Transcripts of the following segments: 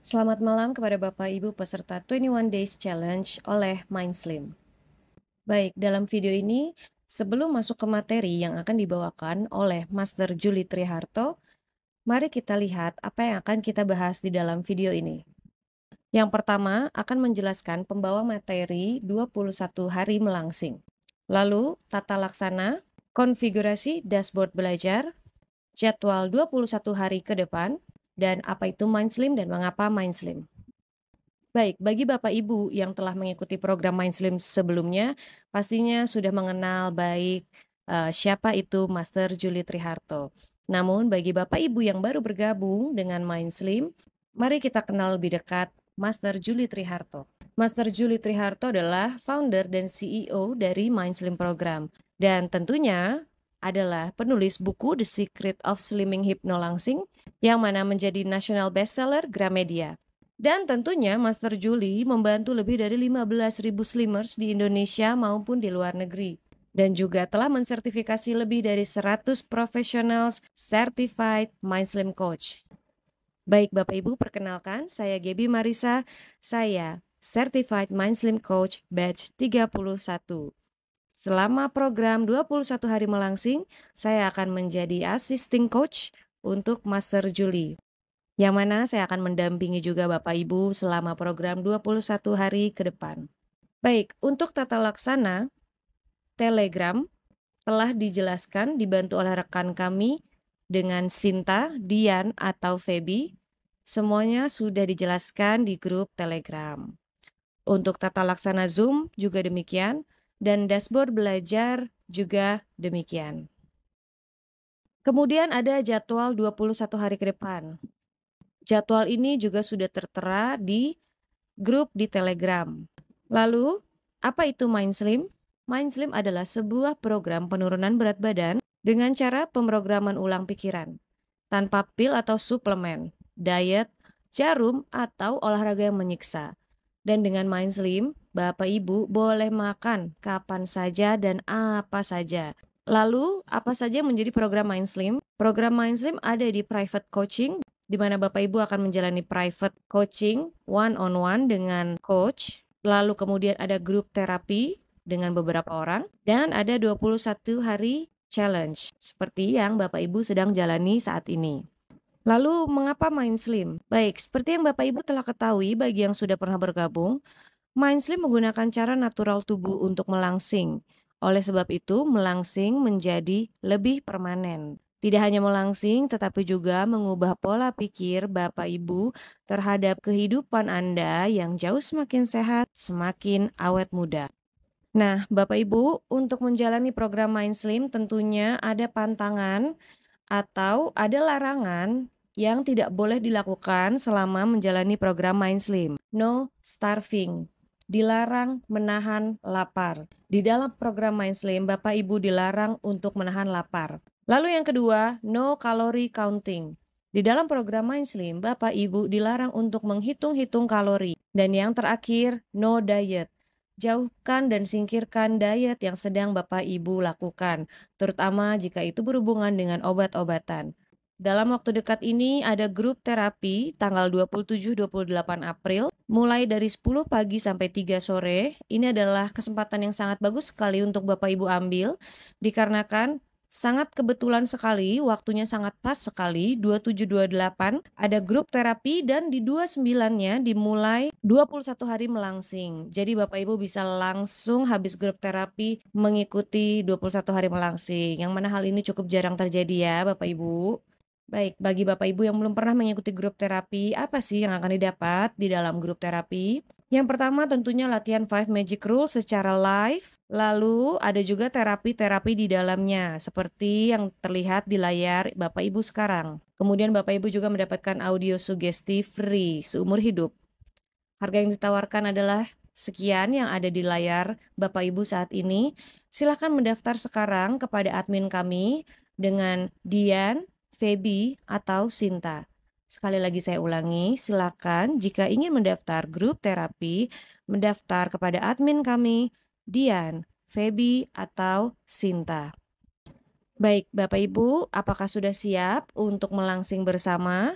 Selamat malam kepada Bapak Ibu peserta 21 Days Challenge oleh Mindslim. Baik, dalam video ini, sebelum masuk ke materi yang akan dibawakan oleh Master Julie Triharto, mari kita lihat apa yang akan kita bahas di dalam video ini. Yang pertama akan menjelaskan pembawa materi 21 hari melangsing. Lalu, tata laksana, konfigurasi dashboard belajar, jadwal 21 hari ke depan, dan apa itu Mindslim dan mengapa Mindslim. Baik, bagi Bapak Ibu yang telah mengikuti program Mindslim sebelumnya, pastinya sudah mengenal baik siapa itu Master Julie Triharto. Namun bagi Bapak Ibu yang baru bergabung dengan Mindslim, mari kita kenal lebih dekat Master Julie Triharto. Master Julie Triharto adalah founder dan CEO dari Mindslim Program. Dan tentunya adalah penulis buku The Secret of Slimming Hypnolangsing yang mana menjadi national bestseller Gramedia. Dan tentunya Master Julie membantu lebih dari 15.000 slimmers di Indonesia maupun di luar negeri. Dan juga telah mensertifikasi lebih dari 100 professionals certified Mind Slim Coach. Baik Bapak Ibu, perkenalkan saya Gebi Marisa, saya Certified Mind Slim Coach batch 31. Selama program 21 hari melangsing, saya akan menjadi assisting coach untuk Master Julie, yang mana saya akan mendampingi juga Bapak Ibu selama program 21 hari ke depan. Baik, untuk tata laksana, Telegram telah dijelaskan dibantu oleh rekan kami dengan Sinta, Dian, atau Feby. Semuanya sudah dijelaskan di grup Telegram. Untuk tata laksana Zoom juga demikian, dan dashboard belajar juga demikian. Kemudian ada jadwal 21 hari ke depan. Jadwal ini juga sudah tertera di grup di Telegram. Lalu, apa itu Mindslim? Mindslim adalah sebuah program penurunan berat badan dengan cara pemrograman ulang pikiran, tanpa pil atau suplemen, diet, jarum, atau olahraga yang menyiksa. Dan dengan Mindslim, Bapak Ibu boleh makan kapan saja dan apa saja. Lalu, apa saja yang menjadi program Mindslim? Program Mindslim ada di private coaching, di mana Bapak Ibu akan menjalani private coaching one-on-one dengan coach. Lalu kemudian ada grup terapi dengan beberapa orang. Dan ada 21 hari challenge, seperti yang Bapak Ibu sedang jalani saat ini. Lalu, mengapa Mindslim? Baik, seperti yang Bapak Ibu telah ketahui bagi yang sudah pernah bergabung, Mindslim menggunakan cara natural tubuh untuk melangsing. Oleh sebab itu, melangsing menjadi lebih permanen. Tidak hanya melangsing, tetapi juga mengubah pola pikir Bapak Ibu terhadap kehidupan Anda yang jauh semakin sehat, semakin awet muda. Nah, Bapak Ibu, untuk menjalani program Mindslim tentunya ada pantangan atau ada larangan yang tidak boleh dilakukan selama menjalani program Mindslim. No starving. Dilarang menahan lapar. Di dalam program Mindslim, Bapak Ibu dilarang untuk menahan lapar. Lalu yang kedua, no calorie counting. Di dalam program Mindslim, Bapak Ibu dilarang untuk menghitung-hitung kalori. Dan yang terakhir, no diet. Jauhkan dan singkirkan diet yang sedang Bapak Ibu lakukan, terutama jika itu berhubungan dengan obat-obatan. Dalam waktu dekat ini ada grup terapi tanggal 27-28 April, mulai dari 10 pagi sampai 3 sore. Ini adalah kesempatan yang sangat bagus sekali untuk Bapak Ibu ambil, dikarenakan sangat kebetulan sekali, waktunya sangat pas sekali, 27-28 ada grup terapi dan di 29-nya dimulai 21 hari melangsing. Jadi Bapak Ibu bisa langsung habis grup terapi mengikuti 21 hari melangsing. Yang mana hal ini cukup jarang terjadi ya Bapak Ibu. Baik, bagi Bapak Ibu yang belum pernah mengikuti grup terapi, apa sih yang akan didapat di dalam grup terapi? Yang pertama tentunya latihan 5 Magic Rules secara live, lalu ada juga terapi-terapi di dalamnya, seperti yang terlihat di layar Bapak Ibu sekarang. Kemudian Bapak Ibu juga mendapatkan audio sugesti free seumur hidup. Harga yang ditawarkan adalah sekian yang ada di layar Bapak Ibu saat ini. Silakan mendaftar sekarang kepada admin kami dengan Dian, Feby, atau Sinta. Sekali lagi saya ulangi, silakan jika ingin mendaftar grup terapi, mendaftar kepada admin kami, Dian, Feby, atau Sinta. Baik, Bapak Ibu, apakah sudah siap untuk melangsing bersama?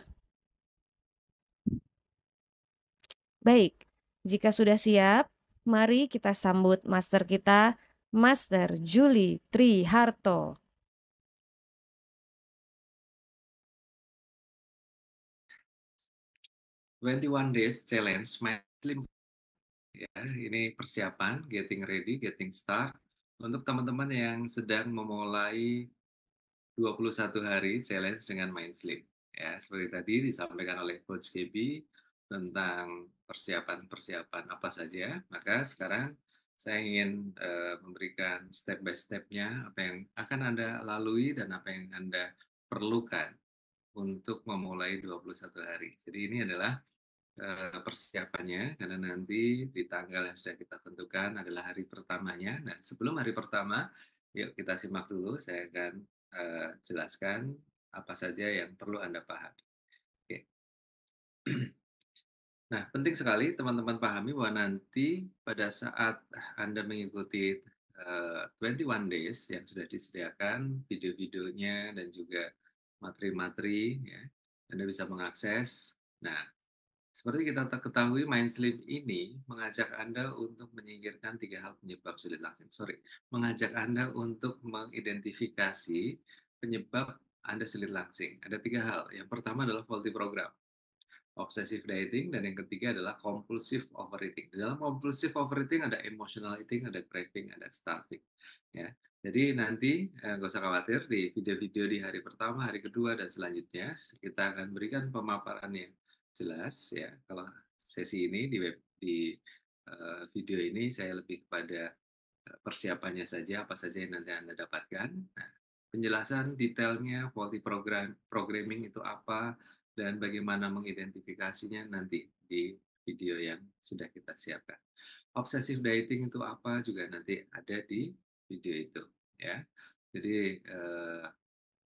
Baik, jika sudah siap, mari kita sambut master kita, Master Juli Triharto. 21 Days Challenge My Slim, ya, ini persiapan, getting ready, getting start untuk teman-teman yang sedang memulai 21 hari challenge dengan Mind Slim. Ya, seperti tadi disampaikan oleh Coach KB tentang persiapan-persiapan apa saja, maka sekarang saya ingin memberikan step by step-nya, apa yang akan Anda lalui dan apa yang Anda perlukan untuk memulai 21 hari. Jadi ini adalah persiapannya, karena nanti di tanggal yang sudah kita tentukan adalah hari pertamanya. Nah, sebelum hari pertama, yuk kita simak dulu, saya akan jelaskan apa saja yang perlu Anda pahami. Oke. Nah, penting sekali teman-teman pahami bahwa nanti pada saat Anda mengikuti 21 Days yang sudah disediakan video-videonya dan juga materi-materi, ya, Anda bisa mengakses. Nah, seperti kita ketahui, Mind Sleep ini mengajak Anda untuk menyingkirkan 3 hal penyebab sulit langsing. Sorry, mengajak Anda untuk mengidentifikasi penyebab Anda sulit langsing. Ada 3 hal. Yang pertama adalah faulty program, obsessive dieting, dan yang ketiga adalah compulsive overeating. Di dalam compulsive overeating ada emotional eating, ada craving, ada starving. Ya, jadi nanti nggak usah khawatir, di video-video di hari pertama, hari kedua, dan selanjutnya kita akan berikan pemaparan yang jelas. Ya, kalau sesi ini di video ini saya lebih kepada persiapannya saja, apa saja yang nanti Anda dapatkan. Nah, penjelasan detailnya, faulty programming itu apa, dan bagaimana mengidentifikasinya nanti di video yang sudah kita siapkan. Obsessive dieting itu apa juga nanti ada di video itu, ya. Jadi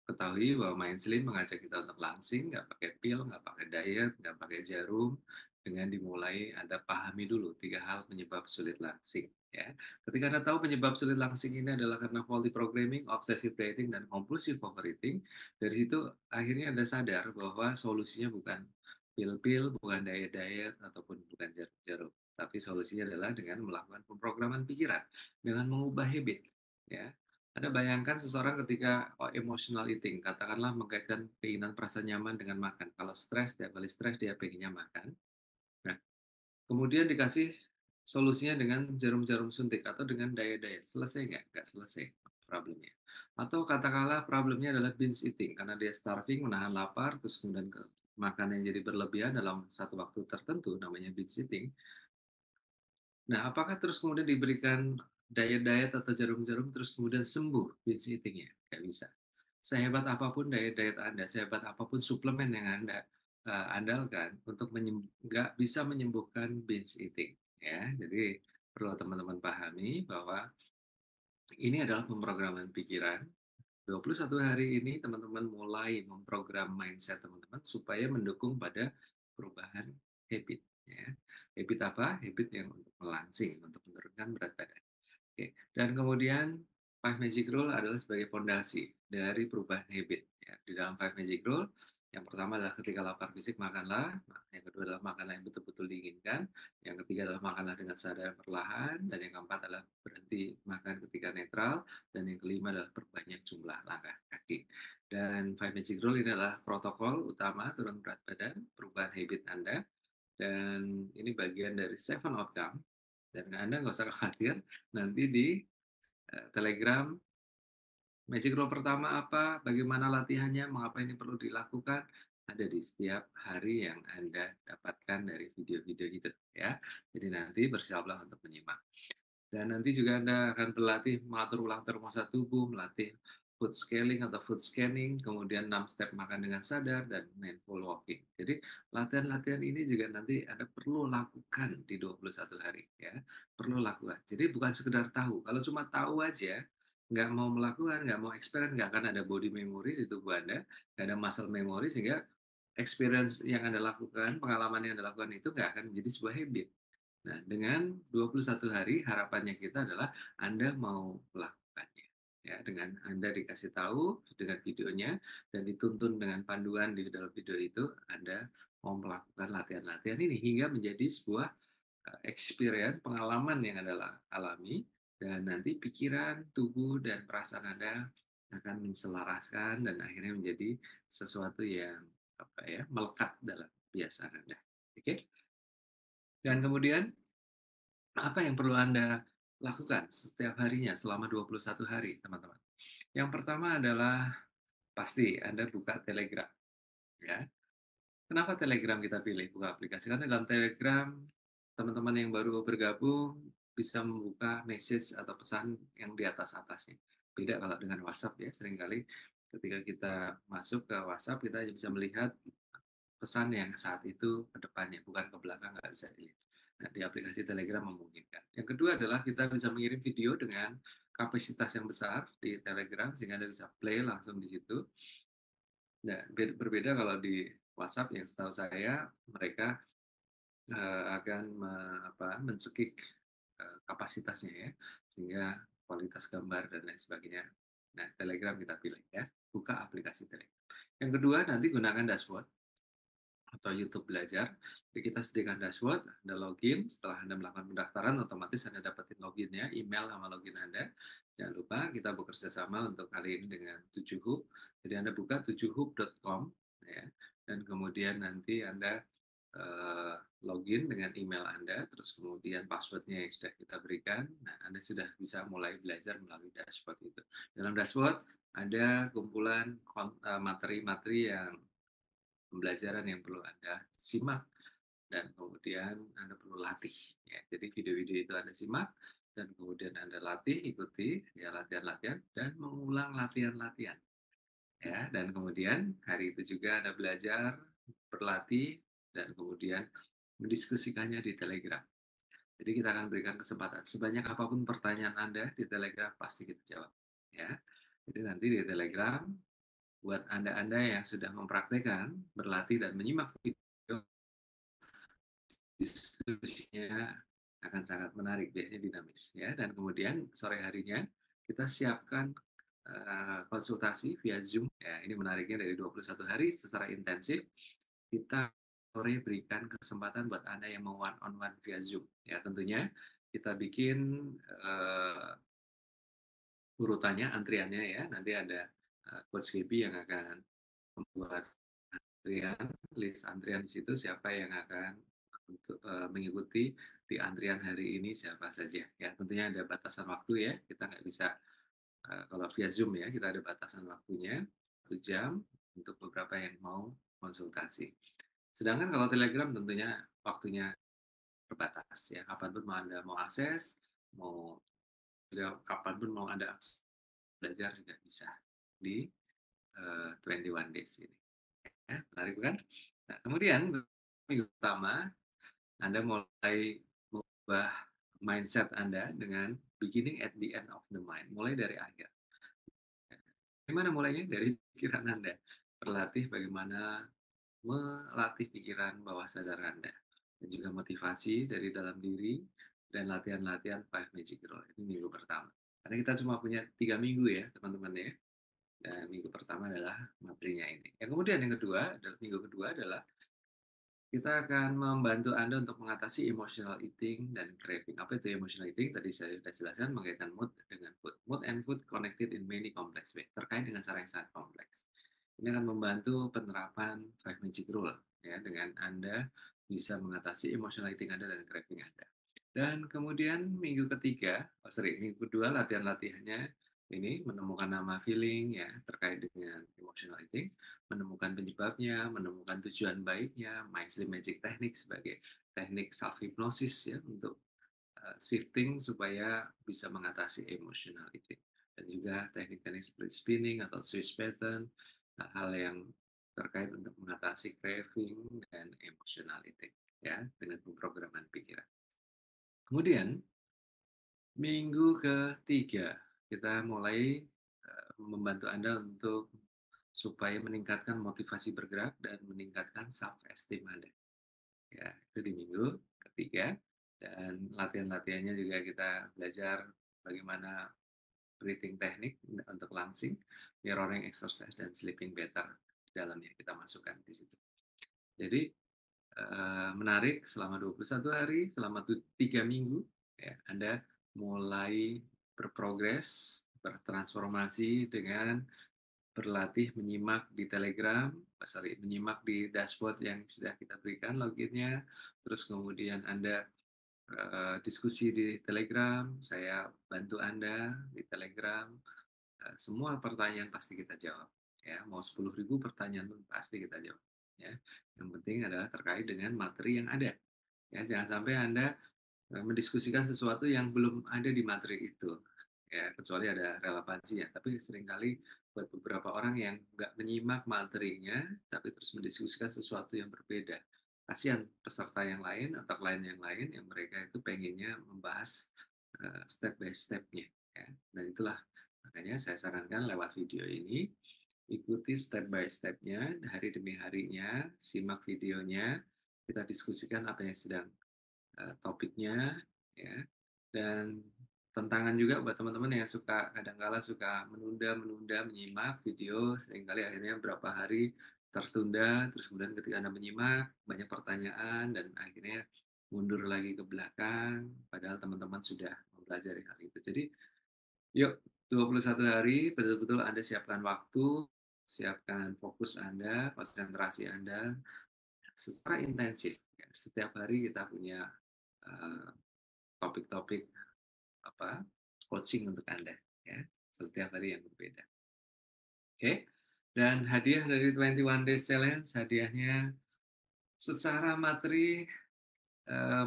ketahui bahwa Mind Slim mengajak kita untuk langsing, nggak pakai pil, nggak pakai diet, nggak pakai jarum, dengan dimulai Anda pahami dulu 3 hal penyebab sulit langsing. Ya. Ketika Anda tahu penyebab sulit langsing ini adalah karena faulty programming, obsessive dieting, dan compulsive overeating, dari situ akhirnya Anda sadar bahwa solusinya bukan pil-pil, bukan diet-diet, ataupun bukan jarum-jarum. Tapi solusinya adalah dengan melakukan pemrograman pikiran, dengan mengubah habit. Ya, anda bayangkan seseorang ketika emotional eating, katakanlah mengkaitkan keinginan perasaan nyaman dengan makan. Kalau stres, tiap kali stres dia pengennya makan. Nah, kemudian dikasih solusinya dengan jarum-jarum suntik atau dengan diet-diet. Selesai nggak? Nggak selesai problemnya. Atau katakanlah problemnya adalah binge eating, karena dia starving, menahan lapar, terus kemudian makan yang jadi berlebihan dalam satu waktu tertentu, namanya binge eating. Nah, apakah terus kemudian diberikan diet-diet atau jarum-jarum terus kemudian sembuh binge eating-nya? Nggak bisa. Sehebat apapun diet-diet Anda, sehebat apapun suplemen yang Anda andalkan untuk nggak bisa menyembuhkan binge eating. Ya, jadi perlu teman-teman pahami bahwa ini adalah pemrograman pikiran. 21 hari ini teman-teman mulai memprogram mindset teman-teman supaya mendukung pada perubahan habit. Ya. Habit apa? Habit yang untuk melangsing, untuk menurunkan berat badan. Oke. Dan kemudian Five Magic Rule adalah sebagai fondasi dari perubahan habit. Ya. Di dalam Five Magic Rule, yang pertama adalah ketika lapar fisik makanlah, yang kedua adalah makanlah yang betul-betul diinginkan, yang ketiga adalah makanlah dengan sadar perlahan, dan yang keempat adalah berhenti makan ketika netral, dan yang kelima adalah perbanyak jumlah langkah kaki. Dan Five Magic Rule ini adalah protokol utama turun berat badan, perubahan habit Anda, dan ini bagian dari Seven Outcome. Dan Anda nggak usah khawatir, nanti di Telegram, Magic Rule pertama apa, bagaimana latihannya, mengapa ini perlu dilakukan, ada di setiap hari yang Anda dapatkan dari video-video itu. Ya. Jadi nanti bersiaplah untuk menyimak. Dan nanti juga Anda akan berlatih mengatur ulang termosa tubuh, melatih food scaling atau food scanning, kemudian 6 step makan dengan sadar, dan mindful walking. Jadi latihan-latihan ini juga nanti Anda perlu lakukan di 21 hari. Ya, perlu lakukan. Jadi bukan sekedar tahu. Kalau cuma tahu aja, nggak mau melakukan, nggak mau experience, nggak akan ada body memory di tubuh Anda, nggak ada muscle memory, sehingga experience yang Anda lakukan, pengalaman yang Anda lakukan itu nggak akan menjadi sebuah habit. Nah, dengan 21 hari, harapannya kita adalah Anda mau melakukannya. Ya, dengan Anda dikasih tahu dengan videonya dan dituntun dengan panduan di dalam video itu, Anda mau melakukan latihan-latihan ini hingga menjadi sebuah experience, pengalaman yang Anda alami, dan nanti pikiran, tubuh, dan perasaan Anda akan menselaraskan dan akhirnya menjadi sesuatu yang apa ya, melekat dalam kebiasaan Anda. Oke? Dan kemudian apa yang perlu Anda lakukan setiap harinya selama 21 hari, teman-teman? Yang pertama adalah pasti Anda buka Telegram, ya. Kenapa Telegram kita pilih buka aplikasi? Karena dalam Telegram, teman-teman yang baru bergabung bisa membuka message atau pesan yang di atas-atasnya. Beda kalau dengan WhatsApp ya, seringkali ketika kita masuk ke WhatsApp, kita hanya bisa melihat pesan yang saat itu ke depannya, bukan ke belakang, nggak bisa dilihat. Nah, di aplikasi Telegram memungkinkan. Yang kedua adalah kita bisa mengirim video dengan kapasitas yang besar di Telegram, sehingga Anda bisa play langsung di situ. Nah, berbeda kalau di WhatsApp yang setahu saya mereka akan mencekik kapasitasnya ya, sehingga kualitas gambar dan lain sebagainya. Nah, Telegram kita pilih ya, buka aplikasi Telegram. Yang kedua nanti gunakan dashboard atau YouTube Belajar. Jadi kita sediakan dashboard, Anda login, setelah Anda melakukan pendaftaran, otomatis Anda dapetin loginnya, email sama login Anda. Jangan lupa kita bekerja sama untuk kali ini dengan 7hub. Jadi Anda buka 7hub.com ya, dan kemudian nanti Anda login dengan email Anda, terus kemudian passwordnya yang sudah kita berikan. Nah, Anda sudah bisa mulai belajar melalui dashboard itu. Dalam dashboard ada kumpulan materi-materi yang pembelajaran yang perlu Anda simak dan kemudian Anda perlu latih. Ya, jadi video-video itu Anda simak dan kemudian Anda latih, ikuti ya latihan-latihan dan mengulang latihan-latihan. Ya, dan kemudian hari itu juga Anda belajar, berlatih, dan kemudian mendiskusikannya di Telegram. Jadi kita akan berikan kesempatan sebanyak apapun pertanyaan Anda di Telegram pasti kita jawab. Ya, jadi nanti di Telegram buat Anda-Anda yang sudah mempraktekkan, berlatih dan menyimak video, diskusinya akan sangat menarik, biasanya dinamis ya. Dan kemudian sore harinya kita siapkan konsultasi via Zoom. Ya, ini menariknya dari 21 hari secara intensif kita sore berikan kesempatan buat Anda yang mau one on one via Zoom. Ya, tentunya kita bikin urutannya, antriannya ya. Nanti ada Coach Gaby yang akan membuat antrian, list antrian di situ siapa yang akan untuk mengikuti di antrian hari ini siapa saja. Ya, tentunya ada batasan waktu ya. Kita nggak bisa kalau via Zoom ya, kita ada batasan waktunya 1 jam untuk beberapa yang mau konsultasi. Sedangkan kalau Telegram tentunya waktunya terbatas ya. Kapanpun mau Anda mau akses, mau kapanpun mau Anda akses belajar juga bisa di 21 days ini. Ya, menarik bukan? Nah, kemudian minggu pertama Anda mulai mengubah mindset Anda dengan beginning at the end of the mind, mulai dari akhir. Gimana mulainya? Dari pikiran Anda. Berlatih bagaimana melatih pikiran bawah sadar Anda. Dan juga motivasi dari dalam diri dan latihan-latihan Five Magic Rule. Ini minggu pertama. Karena kita cuma punya 3 minggu ya, teman-teman ya. Dan minggu pertama adalah materinya ini. Yang kemudian yang kedua, minggu kedua adalah kita akan membantu Anda untuk mengatasi emotional eating dan craving. Apa itu emotional eating? Tadi saya sudah jelaskan mengaitkan mood dengan food. Mood and food connected in many complex way. Terkait dengan cara yang sangat kompleks. Ini akan membantu penerapan Five Magic Rule ya dengan Anda bisa mengatasi emotional eating Anda dan craving Anda. Dan kemudian minggu kedua latihan-latihannya ini menemukan nama feeling ya terkait dengan emotional eating, menemukan penyebabnya, menemukan tujuan baiknya, Mind Magic Technique sebagai teknik self hypnosis ya untuk shifting supaya bisa mengatasi emotional eating dan juga teknik-teknik seperti spinning atau switch pattern, hal yang terkait untuk mengatasi craving dan emotional eating ya dengan pemrograman pikiran. Kemudian minggu ketiga kita mulai membantu Anda untuk supaya meningkatkan motivasi bergerak dan meningkatkan self esteem Anda. Ya, itu di minggu ketiga dan latihan-latihannya juga kita belajar bagaimana breathing technique untuk langsing, mirroring exercise dan sleeping better di dalamnya kita masukkan di situ. Jadi menarik selama 21 hari, selama 3 minggu, ya, Anda mulai berprogres, bertransformasi dengan berlatih menyimak di Telegram, menyimak di dashboard yang sudah kita berikan loginnya, terus kemudian Anda diskusi di Telegram, saya bantu Anda di Telegram, semua pertanyaan pasti kita jawab, ya, mau 10.000 pertanyaan pun pasti kita jawab, ya. Yang penting adalah terkait dengan materi yang ada, ya, jangan sampai Anda mendiskusikan sesuatu yang belum ada di materi itu, ya, kecuali ada relevansinya. Tapi seringkali buat beberapa orang yang nggak menyimak materinya, tapi terus mendiskusikan sesuatu yang berbeda. Kasihan peserta yang lain atau klien yang lain yang mereka itu pengennya membahas step by step-nya, ya. Dan itulah makanya saya sarankan lewat video ini, ikuti step by step-nya hari demi harinya, simak videonya, kita diskusikan apa yang sedang topiknya, ya. Dan tantangan juga buat teman-teman yang kadang-kala suka menunda-menunda menyimak video, seringkali akhirnya berapa hari tertunda, terus kemudian ketika Anda menyimak, banyak pertanyaan, dan akhirnya mundur lagi ke belakang, padahal teman-teman sudah mempelajari hal itu. Jadi, yuk 21 hari betul-betul Anda siapkan waktu, siapkan fokus Anda, konsentrasi Anda secara intensif, ya. Setiap hari kita punya eee, topik-topik apa, coaching untuk Anda, ya, setiap hari yang berbeda. Oke, dan hadiah dari 21 Days Challenge, hadiahnya secara materi,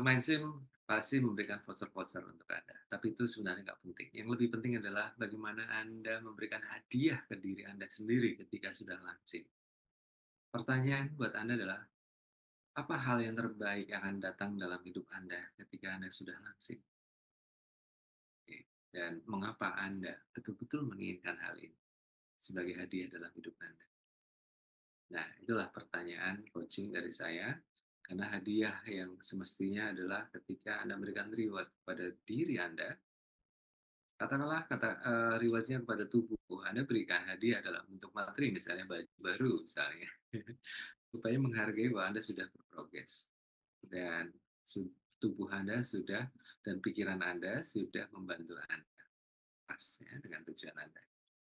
Mindstream pasti memberikan voucher-voucher untuk Anda, tapi itu sebenarnya nggak penting. Yang lebih penting adalah bagaimana Anda memberikan hadiah ke diri Anda sendiri ketika sudah launching. Pertanyaan buat Anda adalah, apa hal yang terbaik yang akan datang dalam hidup Anda ketika Anda sudah launching? Oke, dan mengapa Anda betul-betul menginginkan hal ini sebagai hadiah dalam hidup Anda? Nah, itulah pertanyaan coaching dari saya, karena hadiah yang semestinya adalah ketika Anda memberikan reward kepada diri Anda, katakanlah reward-nya kepada tubuh, Anda berikan hadiah dalam bentuk materi, misalnya baju baru misalnya, supaya menghargai bahwa Anda sudah berprogres dan tubuh Anda sudah dan pikiran Anda sudah membantu Anda pas ya dengan tujuan Anda.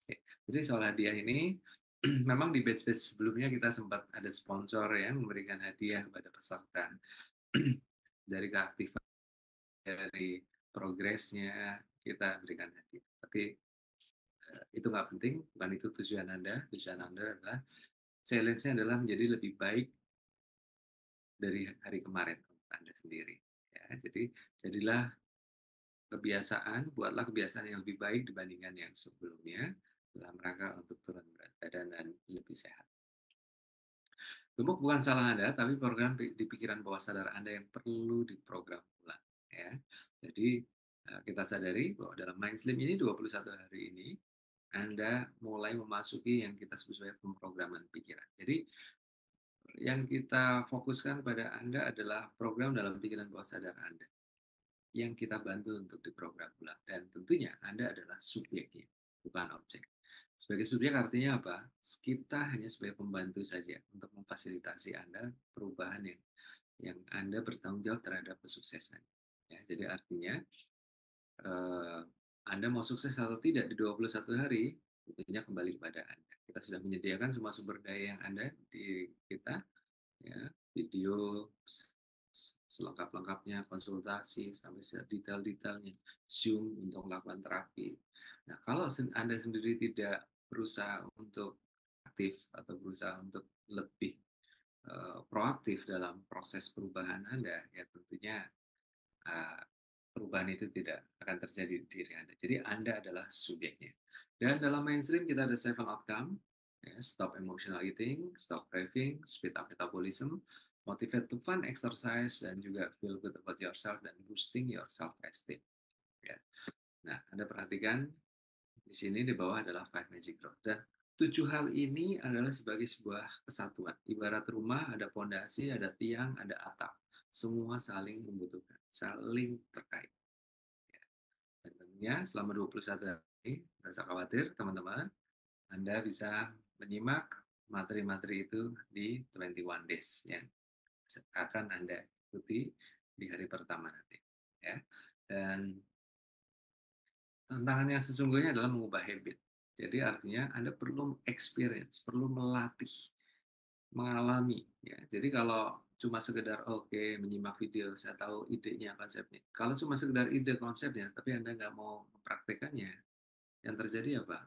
Oke. Jadi soal hadiah ini, memang di batch-batch sebelumnya kita sempat ada sponsor yang memberikan hadiah kepada peserta dari keaktifan, dari progresnya kita berikan hadiah. Tapi itu nggak penting, bukan itu tujuan Anda. Tujuan Anda adalah challenge-nya adalah menjadi lebih baik dari hari kemarin untuk Anda sendiri. Ya, jadi jadilah buatlah kebiasaan yang lebih baik dibandingkan yang sebelumnya dalam rangka untuk turun berat badan dan lebih sehat. Gemuk bukan salah Anda, tapi program di pikiran bawah sadar Anda yang perlu diprogram ulang, ya. Jadi, kita sadari bahwa dalam Mind Slim ini 21 hari ini, Anda mulai memasuki yang kita sebut sebagai pemrograman pikiran. Jadi, yang kita fokuskan pada Anda adalah program dalam pikiran bawah sadar Anda, yang kita bantu untuk diprogram ulang. Dan tentunya Anda adalah subjeknya, bukan objek. Sebagai subjek artinya apa? Kita hanya sebagai pembantu saja untuk memfasilitasi Anda perubahan yang Anda bertanggung jawab terhadap kesuksesan. Ya, jadi artinya eh, Anda mau sukses atau tidak di 21 hari, tentunya kembali kepada Anda. Kita sudah menyediakan semua sumber daya yang ada di kita, ya, video selengkap-lengkapnya, konsultasi sampai detail-detailnya, Zoom untuk melakukan terapi. Nah, kalau Anda sendiri tidak berusaha untuk aktif atau berusaha untuk lebih proaktif dalam proses perubahan Anda, ya tentunya uh, perubahan itu tidak akan terjadi di diri Anda. Jadi Anda adalah subjeknya. Dan dalam mainstream kita ada 7 outcome, ya, stop emotional eating, stop craving, speed up metabolism, motivate to fun exercise, dan juga feel good about yourself dan boosting your self-esteem. Ya. Nah, Anda perhatikan di sini di bawah adalah five magic growth. Dan 7 hal ini adalah sebagai sebuah kesatuan. Ibarat rumah, ada pondasi, ada tiang, ada atap. Semua saling membutuhkan, saling terkait. Ya. Dan tentunya selama 21 hari, tidak usah khawatir teman-teman, Anda bisa menyimak materi-materi itu di 21 days. Ya. akan Anda ikuti di hari pertama nanti, ya. Dan tantangan yang sesungguhnya adalah mengubah habit. Jadi artinya Anda perlu experience, perlu melatih, mengalami, ya. Jadi kalau cuma sekedar, oke, menyimak video, saya tahu idenya, konsepnya. Kalau cuma sekedar ide konsepnya, tapi Anda nggak mau mempraktekannya, yang terjadi apa?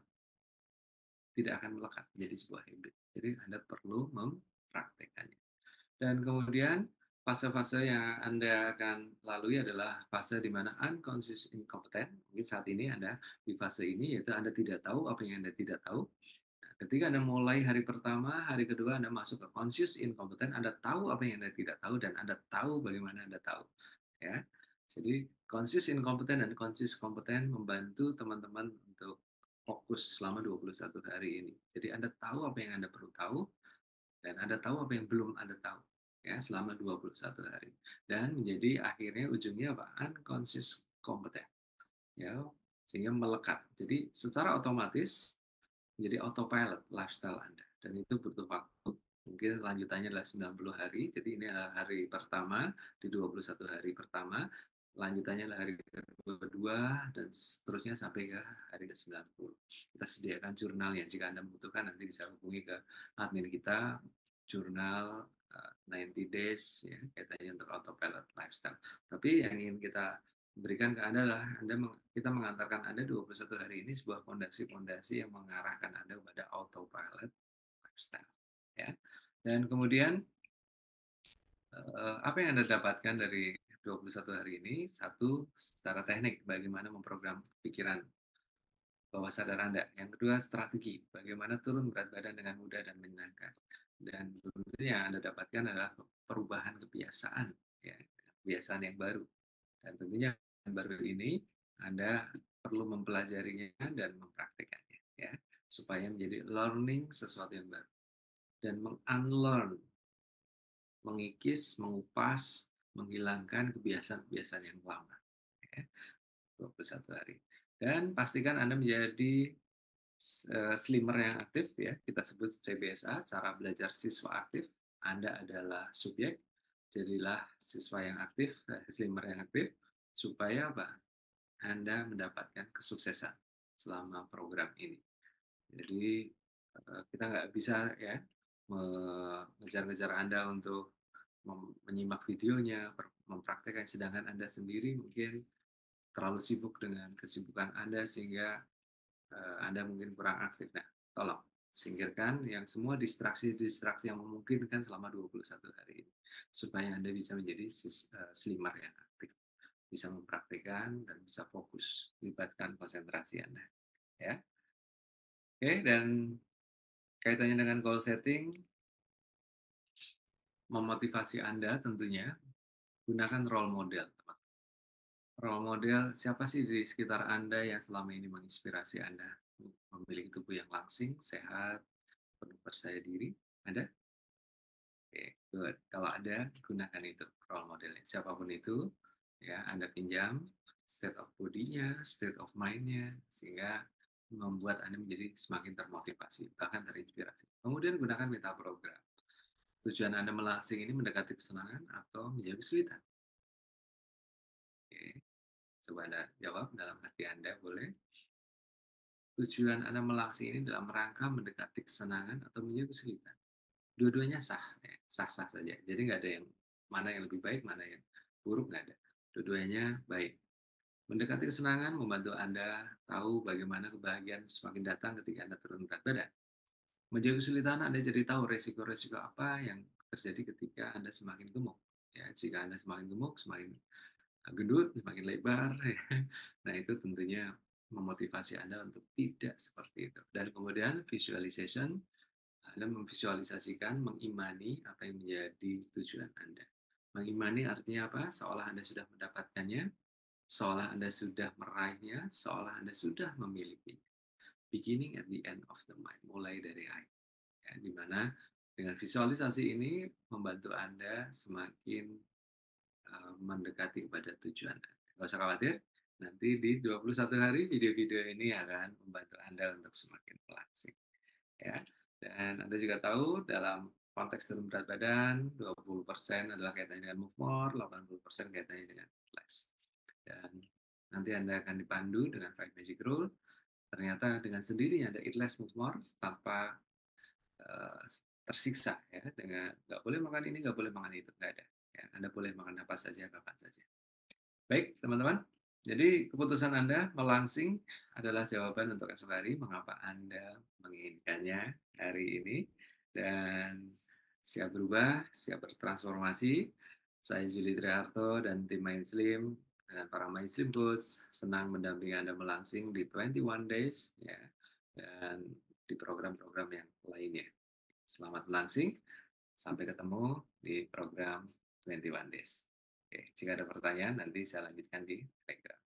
Tidak akan melekat menjadi sebuah habit. Jadi Anda perlu mempraktekannya. Dan kemudian fase-fase yang Anda akan lalui adalah fase di mana unconscious incompetent. Mungkin saat ini Anda di fase ini, yaitu Anda tidak tahu apa yang Anda tidak tahu. Nah, ketika Anda mulai hari pertama, hari kedua Anda masuk ke conscious incompetent, Anda tahu apa yang Anda tidak tahu dan Anda tahu bagaimana Anda tahu. Ya. Jadi conscious incompetent dan conscious competent membantu teman-teman untuk fokus selama 21 hari ini. Jadi Anda tahu apa yang Anda perlu tahu, dan Anda tahu apa yang belum Anda tahu, ya, selama 21 hari. Dan menjadi akhirnya ujungnya apa? Unconscious competent, ya, sehingga melekat. Jadi secara otomatis menjadi autopilot lifestyle Anda, dan itu butuh waktu. Mungkin lanjutannya adalah 90 hari, jadi ini adalah hari pertama, di 21 hari pertama, lanjutannya adalah hari kedua, dan seterusnya sampai ke hari ke-90. Kita sediakan jurnalnya, jika Anda membutuhkan nanti bisa hubungi ke admin kita, jurnal 90 days, ya, kaitannya untuk autopilot lifestyle. Tapi yang ingin kita berikan ke Anda adalah kita mengantarkan Anda 21 hari ini sebuah fondasi-fondasi yang mengarahkan Anda kepada autopilot lifestyle, ya. Dan kemudian, apa yang Anda dapatkan dari 21 hari ini? Satu, secara teknik bagaimana memprogram pikiran bawah sadar Anda. Yang kedua, strategi bagaimana turun berat badan dengan mudah dan menyenangkan. Dan tentunya yang Anda dapatkan adalah perubahan kebiasaan, ya, kebiasaan yang baru. Dan tentunya yang baru ini Anda perlu mempelajarinya dan mempraktikannya, ya, supaya menjadi learning sesuatu yang baru dan meng-unlearn, mengikis, mengupas, menghilangkan kebiasaan-kebiasaan yang lama, ya, 21 hari. Dan pastikan Anda menjadi slimmer yang aktif, ya, kita sebut CBSA, cara belajar siswa aktif. Anda adalah subjek, jadilah siswa yang aktif, slimmer yang aktif, supaya apa? Anda mendapatkan kesuksesan selama program ini. Jadi kita nggak bisa, ya, mengejar-ngejar Anda untuk menyimak videonya, mempraktekkan, sedangkan Anda sendiri mungkin terlalu sibuk dengan kesibukan Anda sehingga Anda mungkin kurang aktif. Nah, tolong singkirkan yang semua distraksi-distraksi yang memungkinkan selama 21 hari ini, supaya Anda bisa menjadi slimmer yang aktif, bisa mempraktikkan dan bisa fokus, libatkan konsentrasi Anda, ya. Oke, dan kaitannya dengan goal setting, memotivasi Anda tentunya, gunakan role model. Role model siapa sih di sekitar Anda yang selama ini menginspirasi Anda memiliki tubuh yang langsing, sehat, penuh percaya diri? Ada? Oke, good. Kalau ada, gunakan itu role modelnya. Siapapun itu, ya, Anda pinjam state of body-nya, state of mind-nya, sehingga membuat Anda menjadi semakin termotivasi, bahkan terinspirasi. Kemudian gunakan meta program. Tujuan Anda melangsing ini mendekati kesenangan atau menjadi kesulitan? Oke, coba Anda jawab dalam hati Anda, boleh. Tujuan Anda melangsing ini dalam rangka mendekati kesenangan atau menjadi kesulitan? Dua-duanya sah, ya, sah-sah saja. Jadi nggak ada yang mana yang lebih baik, mana yang buruk, nggak ada. Dua-duanya baik. Mendekati kesenangan membantu Anda tahu bagaimana kebahagiaan semakin datang ketika Anda turun berat badan. Menjadi kesulitan, Anda jadi tahu resiko-resiko apa yang terjadi ketika Anda semakin gemuk. Ya, jika Anda semakin gemuk, semakin gendut, semakin lebar, ya. Nah, itu tentunya memotivasi Anda untuk tidak seperti itu. Dan kemudian visualization, Anda memvisualisasikan, mengimani apa yang menjadi tujuan Anda. Mengimani artinya apa? Seolah Anda sudah mendapatkannya, seolah Anda sudah meraihnya, seolah Anda sudah memilikinya. Beginning at the end of the mind, mulai dari akhir. Ya, di mana dengan visualisasi ini membantu Anda semakin mendekati kepada tujuan Anda. Nggak usah khawatir, nanti di 21 hari video-video ini akan membantu Anda untuk semakin relaksing, ya. Dan Anda juga tahu dalam konteks turun berat badan, 20% adalah kaitannya dengan move more, 80% kaitannya dengan less. Dan nanti Anda akan dipandu dengan 5 Magic Rule. Ternyata dengan sendirinya ada eat less, move more tanpa tersiksa ya dengan nggak boleh makan ini, nggak boleh makan itu, nggak ada. Ya, Anda boleh makan apa saja, kapan saja. Baik, teman-teman. Jadi keputusan Anda melangsing adalah jawaban untuk esok hari, mengapa Anda menginginkannya hari ini, dan siap berubah, siap bertransformasi. Saya Juli Triharto dan tim Mind Slim dengan para Mind Slim Coach senang mendampingi Anda melangsing di 21 Days ya, dan di program-program yang lainnya. Selamat melangsing, sampai ketemu di program 21 Days. Oke, jika ada pertanyaan nanti saya lanjutkan di Telegram.